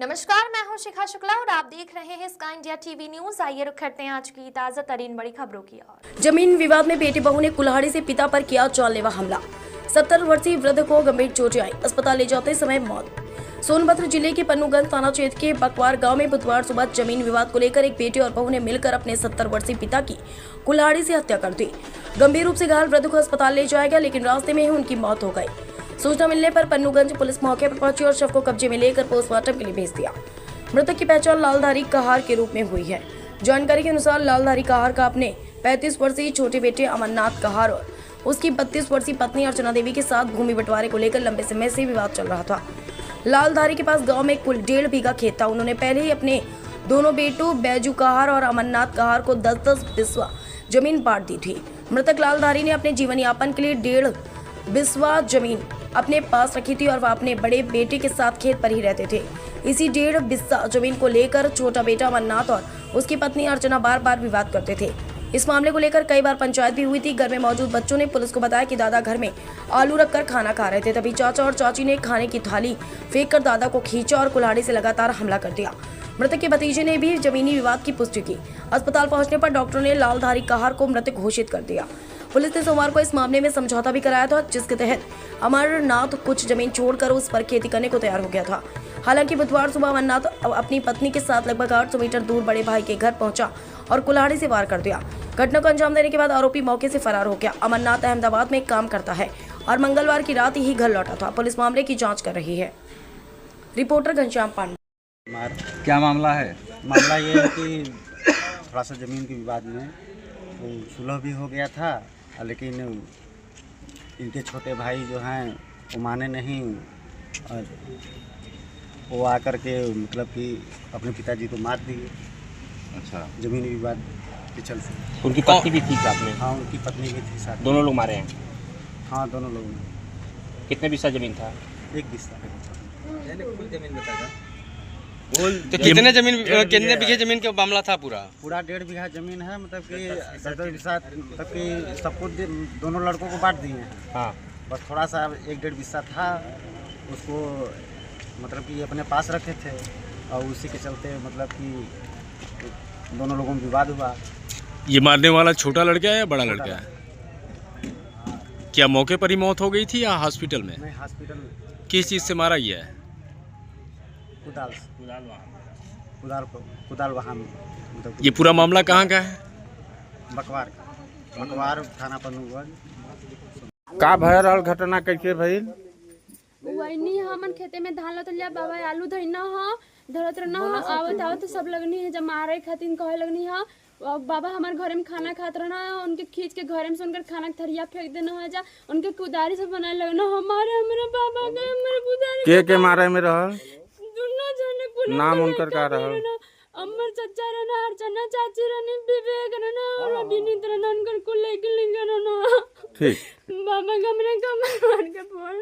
नमस्कार, मैं हूं शिखा शुक्ला और आप देख रहे हैं स्काई इंडिया टीवी न्यूज। आइए रुक करते हैं आज की ताजा तरीन बड़ी खबरों की ओर। जमीन विवाद में बेटी बहू ने कुल्हाड़ी से पिता पर किया जानलेवा हमला। 70 वर्षीय वृद्ध को गंभीर चोटें आई, अस्पताल ले जाते समय मौत। सोनभद्र जिले के पन्नूगंज थाना क्षेत्र के बकवार गांव में बुधवार सुबह जमीन विवाद को लेकर एक बेटे और बहू ने मिलकर अपने 70 वर्षीय पिता की कुल्हाड़ी से हत्या कर दी। गंभीर रूप से घायल वृद्ध को अस्पताल ले जाया गया, लेकिन रास्ते में ही उनकी मौत हो गई। सूचना मिलने पर पन्नूगंज पुलिस मौके पर पहुंची और शव को कब्जे में लेकर पोस्टमार्टम के लिए भेज दिया। मृतक की पहचान लालधारी कहार के रूप में हुई है। जानकारी के अनुसार लालधारी कहार का अपने 35 वर्षीय छोटे बेटे अमरनाथ कहार और उसकी 32 वर्षीय पत्नी अर्चना देवी के साथ भूमि बंटवारे को लेकर लंबे समय से विवाद चल रहा था। लालधारी के पास गांव में कुल 1.5 बीघा खेत था। उन्होंने पहले ही अपने दोनों बेटों बैजू कहार और अमरनाथ कहार को 10-10 बिस्वा जमीन बांट दी थी। मृतक लालधारी ने अपने जीवन यापन के लिए 1.5 बिस्वा जमीन अपने पास रखी थी और वह अपने बड़े बेटे के साथ खेत पर ही रहते थे। इसी 1.5 बिस्सा जमीन को लेकर छोटा बेटा अमरनाथ और उसकी पत्नी अर्चना बार बार विवाद करते थे। इस मामले को लेकर कई बार पंचायत भी हुई थी। घर में मौजूद बच्चों ने पुलिस को बताया कि दादा घर में आलू रखकर खाना खा रहे थे, तभी चाचा और चाची ने खाने की थाली फेंककर दादा को खींचा और कुल्हाड़ी से लगातार हमला कर दिया। मृतक के भतीजे ने भी जमीनी विवाद की पुष्टि की। अस्पताल पहुंचने पर डॉक्टरों ने लालधारी कहार को मृतक घोषित कर दिया। पुलिस ने सोमवार को इस मामले में समझौता भी कराया था, जिसके तहत अमरनाथ कुछ जमीन छोड़कर उस पर खेती करने को तैयार हो गया था। हालांकि बुधवार सुबह अमरनाथ अपनी पत्नी के साथ लगभग 800 मीटर दूर बड़े भाई के घर पहुंचा और कुल्हाड़ी से वार कर दिया। घटना को अंजाम देने के बाद आरोपी मौके से फरार हो गया। अमरनाथ अहमदाबाद में काम करता है और मंगलवार की रात ही घर लौटा था। पुलिस मामले की जाँच कर रही है। रिपोर्टर घनश्याम पांडे। क्या मामला है? मामला ये है कि थोड़ा सा ज़मीन के विवाद में सुलह भी हो गया था, लेकिन इनके छोटे भाई जो हैं वो माने नहीं और वो आकर के मतलब कि अपने पिताजी को मार दिए। अच्छा, ज़मीन विवाद के चलते। उनकी पत्नी भी थी साथ में? हाँ, उनकी पत्नी भी थी साथ। दोनों लोग मारे हैं? हाँ, दोनों लोग ने। कितने बिस्सा जमीन था? 1 बिस्सा। कुल जमीन बताएगा तो कितने बीघे जमीन का मामला था? पूरा 1.5 बीघा जमीन है, मतलब कि 10-10 बिस्सा, मतलब कि सबको दोनों लड़कों को बांट दिए हैं। हाँ, बस थोड़ा सा 1-1.5 बिस्सा था, उसको मतलब कि अपने पास रखे थे और उसी के चलते मतलब कि दोनों लोगों में विवाद हुआ। ये मारने वाला छोटा लड़का है या बड़ा लड़का है? क्या मौके पर ही मौत हो गई थी या हॉस्पिटल में? नहीं, हॉस्पिटल में। किस चीज़ से मारा गया है? कुदाल वहाँ मतलब ये पूरा मामला कहाँ का है? बकवार थाना पन्नूगंज। का भय रहल घटना कैसे भइल? वही हमन खेते में धान लत लिया बाबा आलू धइना ह धरत रहना ह आवत आवत सब लगनी है जब मारे खातिर कहे लगनी ह बाबा हमारे घर में खाना खात रहना है, उनके खींच के घर में से उनकर खाना थरिया फेंक देना है जा उनके कुदारी से बनाए लगना हमारे बाबा के हमारे कुदारी के मारे में रहल? दोनों जने कुल नाम उनकर का रहल? अमर चचा रहना, अर्चना चाची रहनी, विवेक रहना और विनीत रहना, उनकर कुल लेके रहना। ठीक। बाबा के हमने कमर मार के बोल